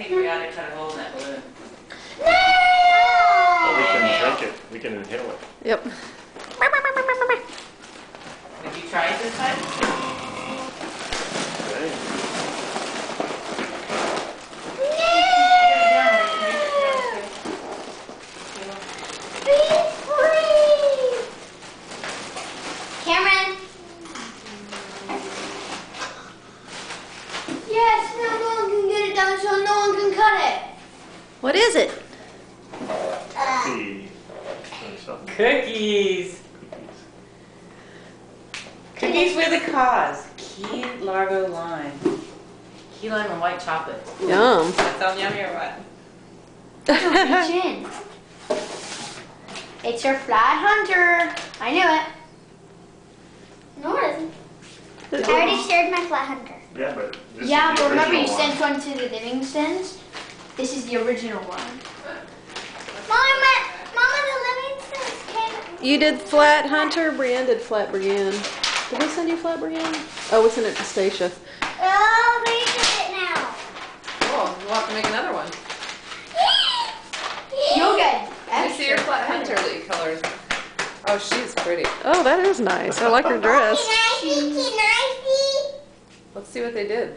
think we ought to cut a hole in that balloon. Well, we can drink it. We can inhale it. Yep. Have you tried this time? Okay. Cameron. Yes, no one can get it done, so no one can cut it. What is it? Cookie. Or something. Cookies. Cookies with a cause. Key Largo lime. Key lime and white chocolate. Yum. That sound yummy or what? Reach in. It's your flat hunter. I knew it. No, it isn't. I already shared my flat hunter. Yeah, but this Yeah, is the but remember you original sent one to the Livingstons? This is the original one. Mama, the Livingstons came. You did Flat Hunter, Brienne did Flat Brienne. Did we send you Flat Brienne? Oh, we sent it to Stacia. Oh, we did it now. Cool. We'll have to make another one. You'll get I see your flat hunter that you colored. Oh, she's pretty. Oh, that is nice. I like her dress. Let's see what they did.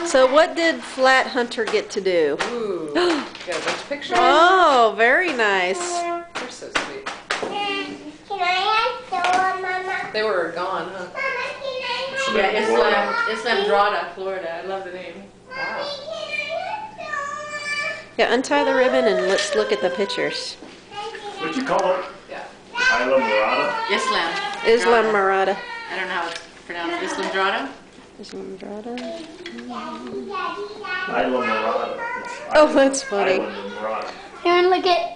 So what did Flat Hunter get to do? Ooh. Got a bunch of pictures. Oh, very nice. They're so sweet. Can I have Mama? They were gone, huh? Yeah, Islamorada, Florida. I love the name. Wow. Yeah, untie the ribbon and let's look at the pictures. What you call it? Yeah. Isla Morada? Islam Murata. I don't know how it's pronounced. Islamorada? Islam Murata. Isla Morada. It's Oh, that's funny. Island of Morada. Aaron, look at